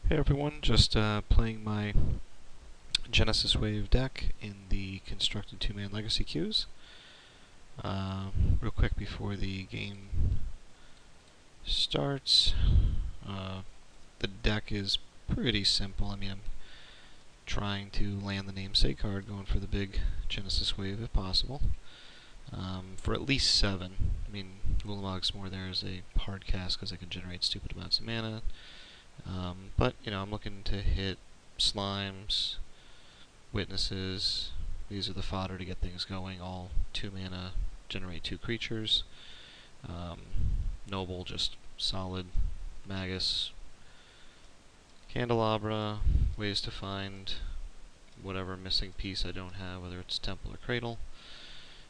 Hey everyone, just playing my Genesis Wave deck in the constructed two-man Legacy queues. Real quick before the game starts, the deck is pretty simple. I mean, I'm trying to land the namesake card, going for the big Genesis Wave if possible, for at least 7. I mean, Ulamog's more there as a hard cast because I can generate stupid amounts of mana. But, you know, I'm looking to hit slimes, witnesses. These are the fodder to get things going. All 2 mana, generate 2 creatures. Noble, just solid. Magus, Candelabra, ways to find whatever missing piece I don't have, whether it's Temple or Cradle.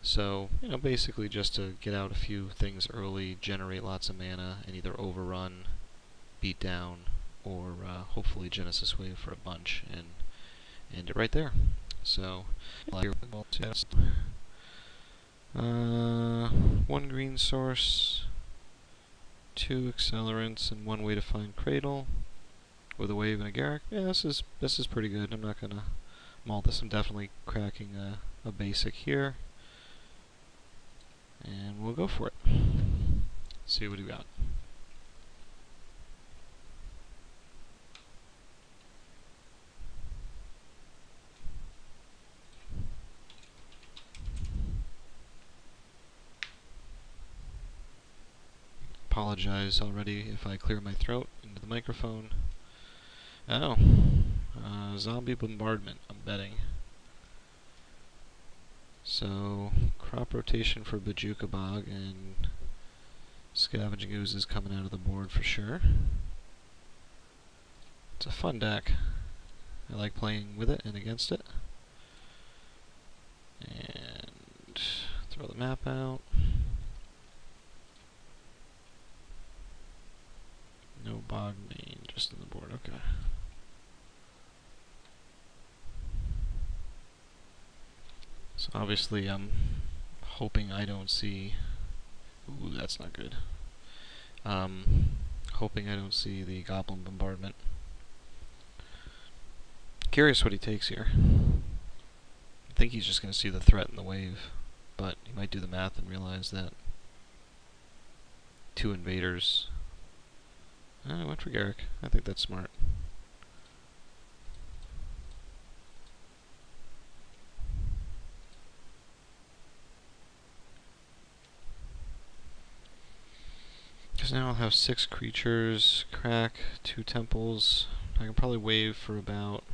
So, you know, basically just to get out a few things early, generate lots of mana, and either overrun, beat down, or hopefully Genesis Wave for a bunch and end it right there. So, 1 green source, 2 accelerants, and 1 way to find Cradle with a wave and a Garrick. Yeah, this is pretty good. I'm not gonna maul this. I'm definitely cracking a basic here, and we'll go for it. See what we got. Apologize already if I clear my throat into the microphone. Oh, zombie bombardment, I'm betting. So, crop rotation for Bajuka Bog, and Scavenging Ooze is coming out of the board for sure. It's a fun deck. I like playing with it and against it. And throw the map out. No bog main, just in the board, okay. So obviously I'm hoping I don't see... Ooh, that's not good. Hoping I don't see the Goblin Bombardment. Curious what he takes here. I think he's just going to see the threat in the wave, but he might do the math and realize that 2 invaders... I went for Garrick. I think that's smart. Because now I'll have 6 creatures, crack, 2 temples. I can probably wave for about...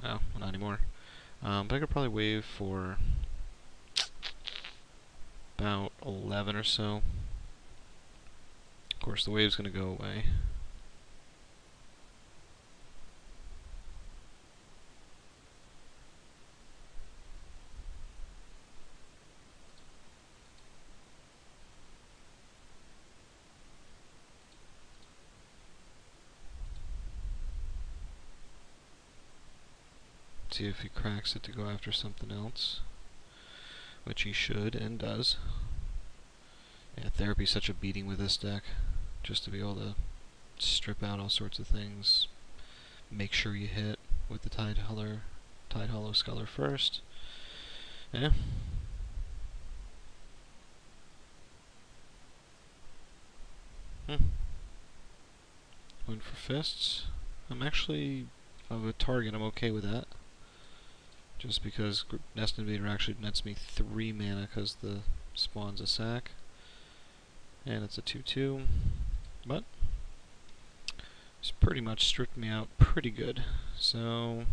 Oh, well, not anymore. But I could probably wave for about 11 or so. Of course, the wave's going to go away. See if he cracks it to go after something else, which he should and does. Yeah, Therapy's such a beating with this deck, just to be able to strip out all sorts of things. Make sure you hit with the Tide Hollow Sculler first. Yeah. Went for fists. I'm actually of a target. I'm okay with that. Just because Nest Invader actually nets me 3 mana because the spawn's a sack. And it's a 2/2. But it's pretty much stripped me out pretty good. So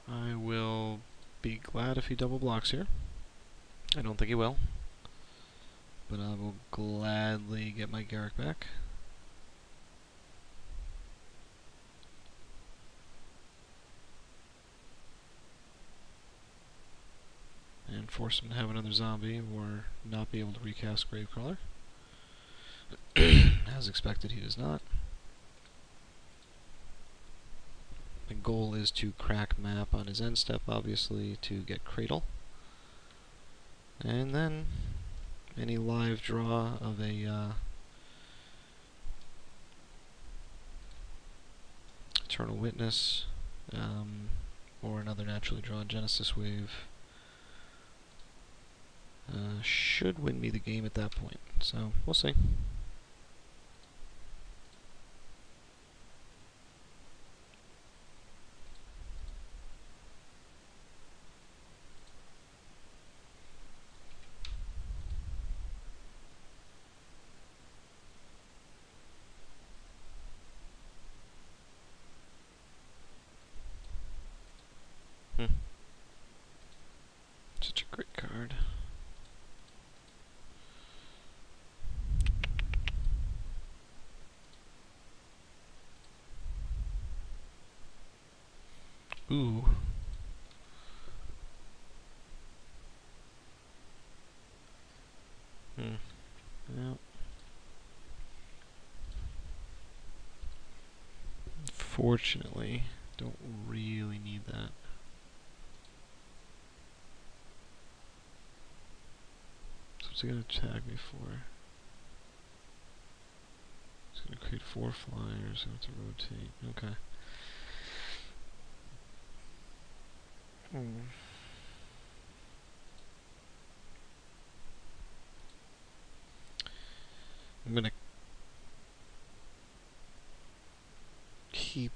I will be glad if he double blocks here. I don't think he will, but I will gladly get my Garrick back. And force him to have another zombie or not be able to recast Gravecrawler. As expected, he does not. My goal is to crack map on his end step, obviously, to get Cradle. And then any live draw of a Eternal Witness, or another naturally drawn Genesis Wave should win me the game at that point. So we'll see. Such a great card. Ooh. Well. Unfortunately, don't really need that. So what's it gonna tag me for? It's gonna create 4 flyers, so I have to rotate. Okay. I'm gonna keep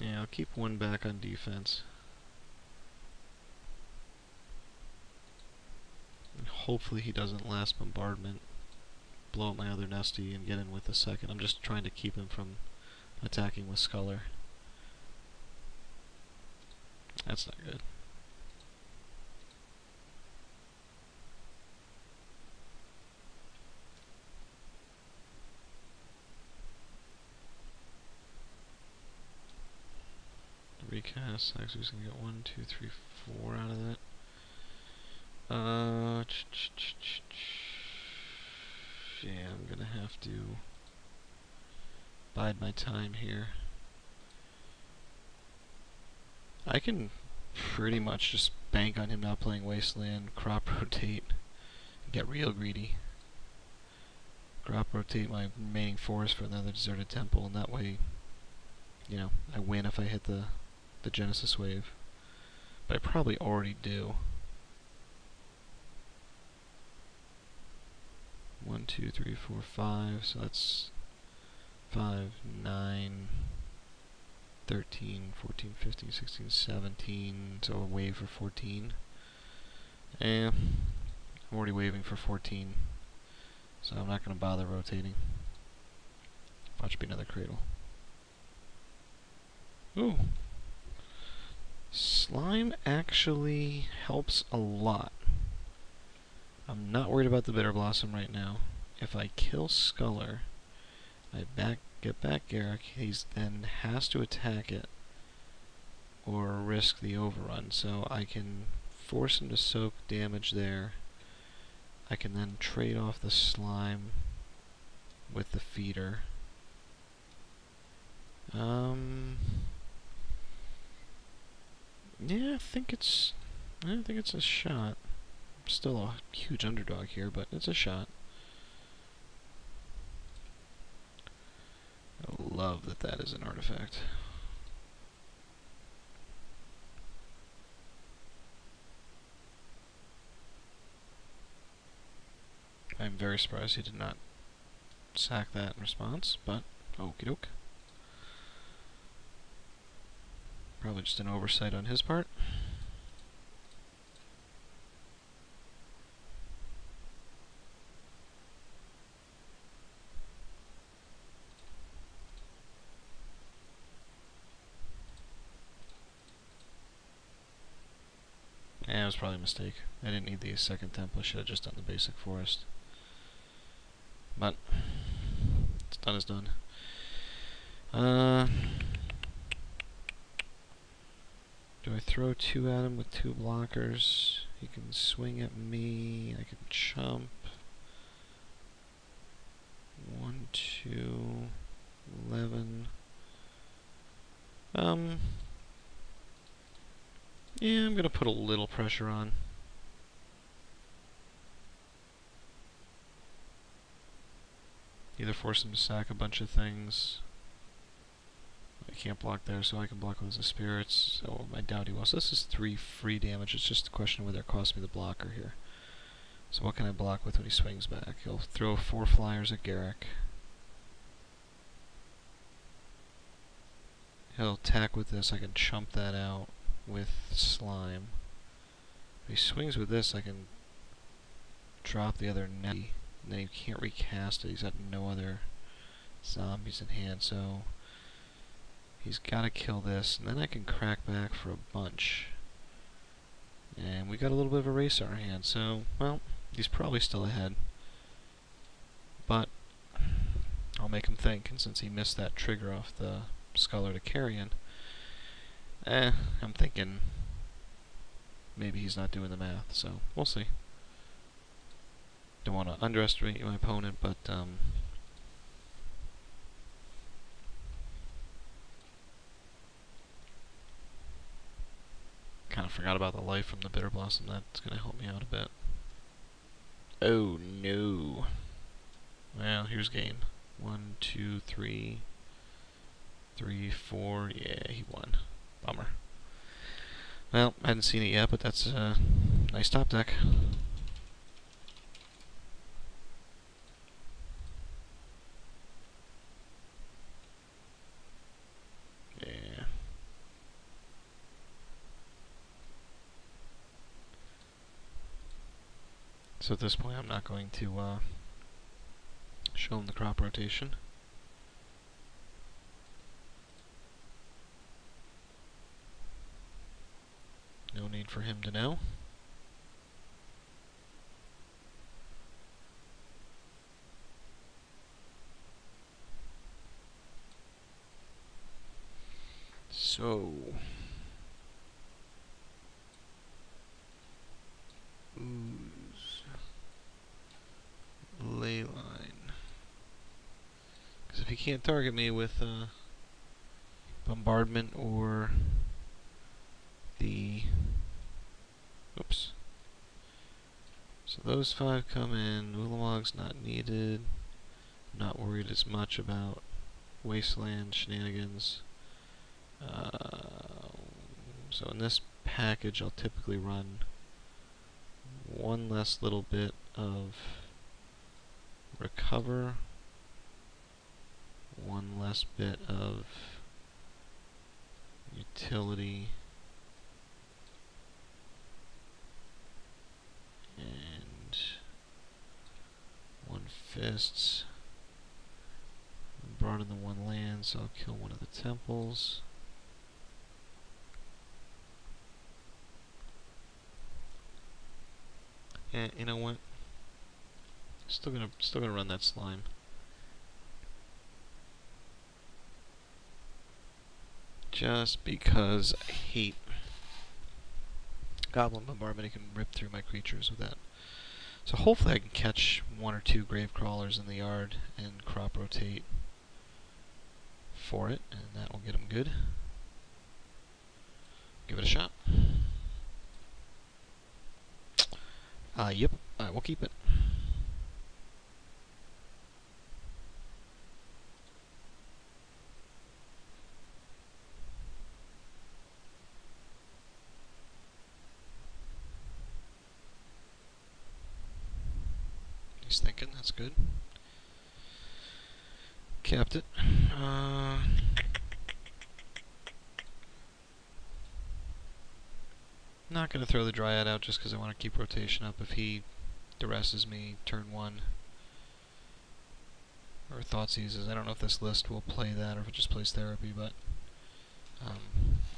I'll keep 1 back on defense. And hopefully he doesn't last bombardment, blow up my other Nesty, and get in with a second. I'm just trying to keep him from attacking with Sculler. That's not good. Recast, actually he's gonna get 1, 2, 3, 4 out of that. Yeah, I'm gonna have to bide my time here. I can pretty much just bank on him not playing Wasteland, crop rotate, and get real greedy. Crop rotate my remaining forest for another deserted temple, and that way, you know, I win if I hit the Genesis Wave. But I probably already do. 1, 2, 3, 4, 5, so that's 5, 9, 13, 14, 15, 16, 17, so a wave for 14. And I'm already waving for 14, so I'm not going to bother rotating. Watch be another Cradle. Ooh. Slime actually helps a lot. I'm not worried about the Bitter Blossom right now. If I kill Sculler, I get back Garrick, he then has to attack it or risk the overrun. So I can force him to soak damage there. I can then trade off the Slime with the Feeder. Yeah, I think it's a shot. I'm still a huge underdog here, but it's a shot. I love that that is an artifact. I'm very surprised he did not sack that in response, but okie doke. Probably just an oversight on his part. Yeah, it was probably a mistake. I didn't need the second temple, I should have just done the basic forest. But, it's done is done. Do I throw 2 at him with 2 blockers? He can swing at me, I can chump. 1, 2, 11. Yeah, I'm gonna put a little pressure on. Either force him to sack a bunch of things. I can't block there, so I can block with the spirits. So I doubt he will. So this is 3 free damage. It's just a question of whether it costs me the blocker here. So what can I block with when he swings back? He'll throw 4 flyers at Garrick. He'll attack with this. I can chump that out with slime. If he swings with this, I can drop the other netty. And then he can't recast it. He's got no other zombies in hand, so he's got to kill this, and then I can crack back for a bunch. And we got a little bit of a race on our hands, so, well, he's probably still ahead. But I'll make him think, and since he missed that trigger off the Scholar to Carrion, I'm thinking maybe he's not doing the math, so we'll see. Don't want to underestimate my opponent, but kind of forgot about the life from the Bitter Blossom. That's going to help me out a bit. Oh no. Well, here's gain. 1, 2, 3, 4. Yeah, he won. Bummer. Well, I hadn't seen it yet, but that's a nice top deck. Yeah. So at this point, I'm not going to show him the crop rotation. No need for him to know. So, ooze, ley line. Because if he can't target me with bombardment or the, oops. So those 5 come in. Ulamog's not needed. Not worried as much about wasteland shenanigans. So in this package, I'll typically run one less little bit of recover, one less bit of utility, and 1 fists. Brought in the 1 land, so I'll kill one of the temples. And you know what? Still gonna run that slime. Just because I hate Goblin Bombardment. I can rip through my creatures with that. So hopefully I can catch 1 or 2 grave crawlers in the yard and crop rotate for it, and that will get them good. Give it a shot. Yep, I will keep it. He's thinking, that's good. Kept it. Not going to throw the Dryad out just because I want to keep rotation up. If he duresses me turn 1 or Thought Seizes, I don't know if this list will play that or if it just plays Therapy, but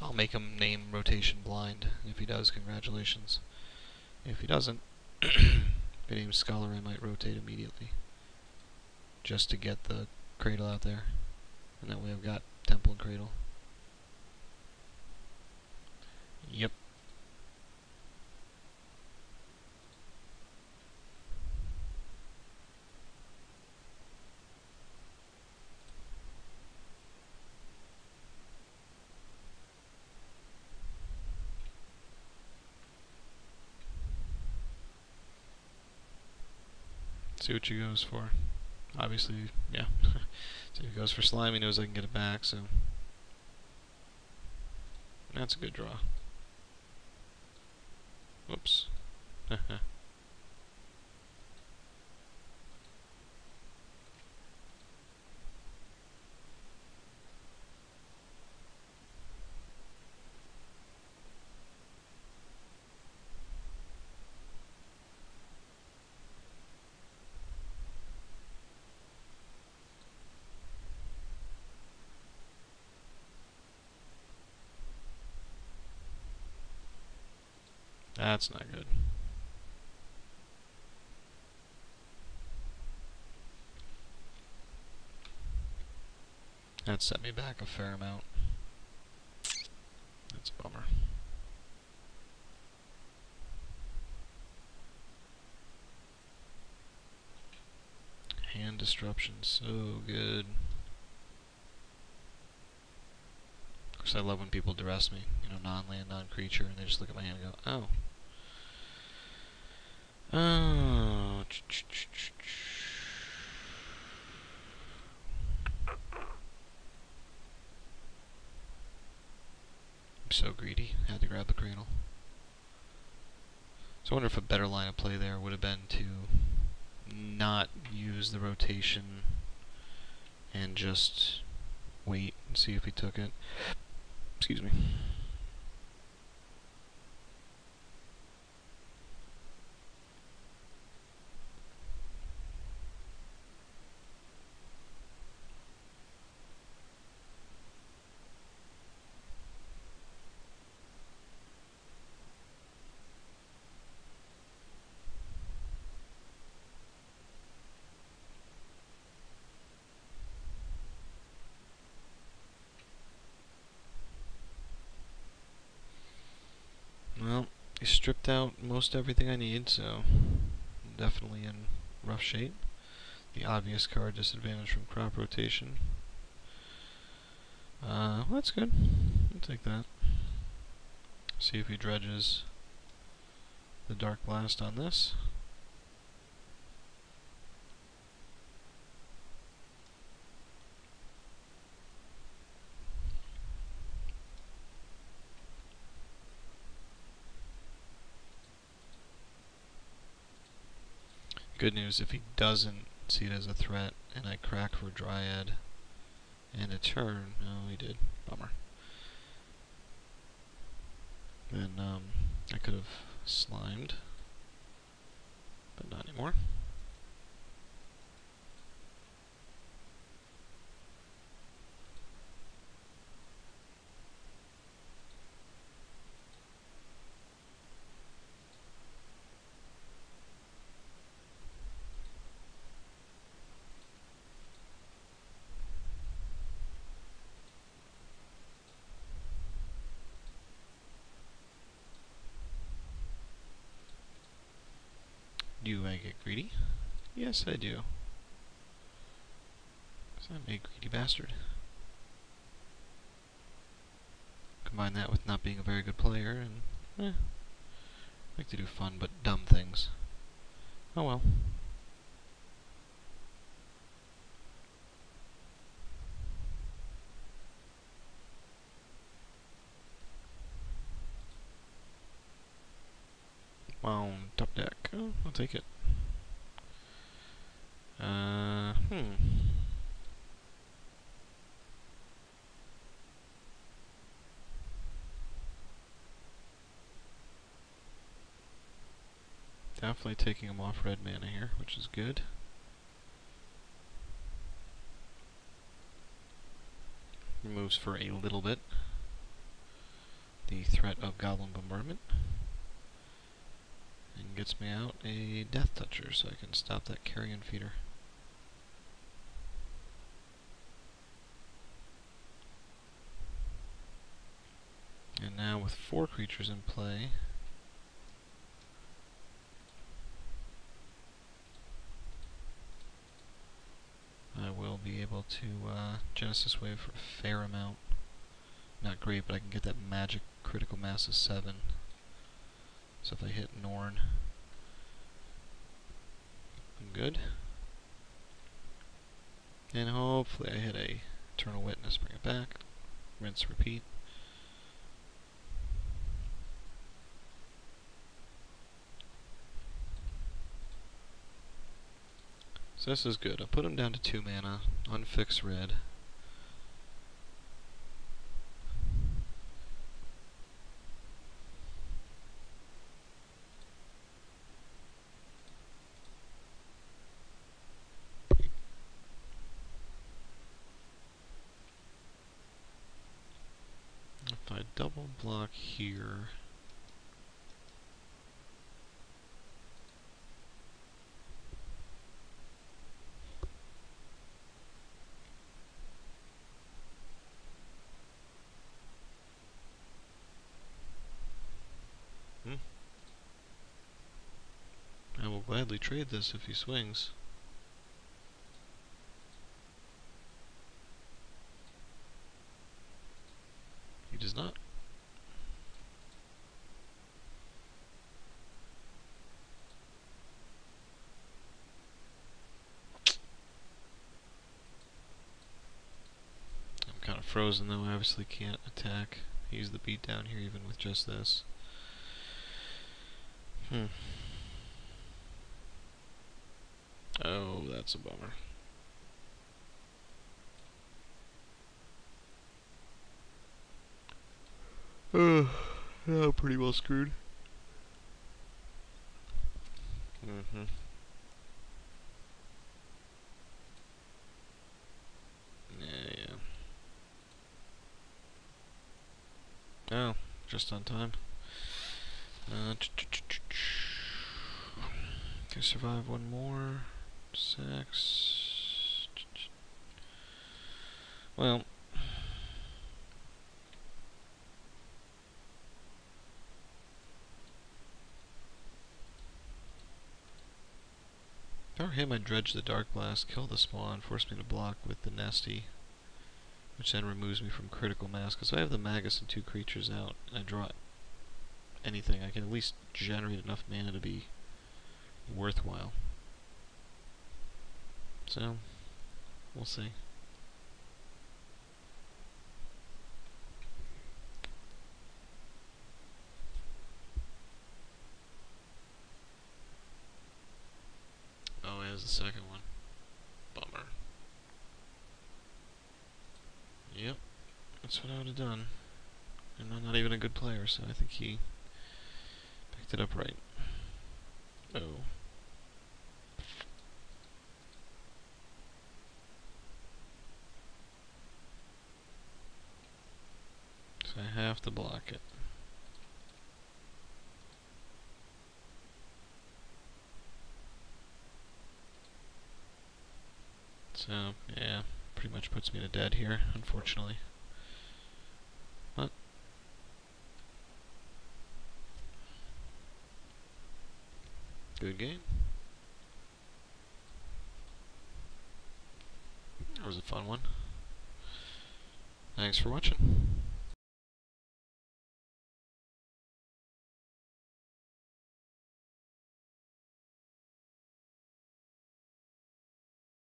I'll make him name rotation blind. If he does, congratulations. If he doesn't, if he names Scholar, I might rotate immediately just to get the Cradle out there, and that way I've got Temple and Cradle. Yep. See what she goes for. Obviously, yeah. So if he goes for slime, he knows I can get it back, so that's a good draw. Whoops. That's not good. That set me back a fair amount. That's a bummer. Hand disruption, so good. Of course, I love when people duress me. You know, non-land, non-creature, and they just look at my hand and go, "Oh, oh." I'm so greedy. Had to grab the cradle. So I wonder if a better line of play there would have been to not use the rotation and just wait and see if he took it. Excuse me. Well, he stripped out most everything I need, so I'm definitely in rough shape. The obvious card disadvantage from crop rotation. Well, that's good. I'll take that. See if he dredges the Dark Blast on this. Good news, if he doesn't see it as a threat, and I crack for Dryad and a turn, no, he did. Bummer. Then I could have slimed, but not anymore. Do I get greedy? Yes, I do. Because I'm a greedy bastard. Combine that with not being a very good player, and I like to do fun but dumb things. Oh well. Wow, top deck. Oh, I'll take it. Definitely taking him off red mana here, which is good. Removes for a little bit the threat of Goblin Bombardment. And gets me out a Death Toucher so I can stop that Carrion Feeder. And now with 4 creatures in play, I will be able to Genesis Wave for a fair amount. Not great, but I can get that magic critical mass of 7. So if I hit Norn, I'm good. And hopefully I hit a Eternal Witness, bring it back. Rinse, repeat. So this is good. I'll put him down to 2 mana, unfix red. If I double block here, I will gladly trade this if he swings. He does not. I'm kind of frozen though, I obviously can't attack. Use the beat down here even with just this. Oh, that's a bummer. Oh, pretty well screwed. Yeah. Oh, just on time. Can survive one more. 6. Well. If I were him, I'd dredge the Dark Blast, kill the spawn, force me to block with the Nesty, which then removes me from critical mass. Because if I have the Magus and 2 creatures out, and I draw anything, I can at least generate enough mana to be worthwhile. So, we'll see. Oh, there's the second one. Bummer. Yep, that's what I would have done. And I'm not even a good player, so I think he picked it up right. Oh. So I have to block it. So, yeah, pretty much puts me to dead here, unfortunately. But good game. That was a fun one. Thanks for watching.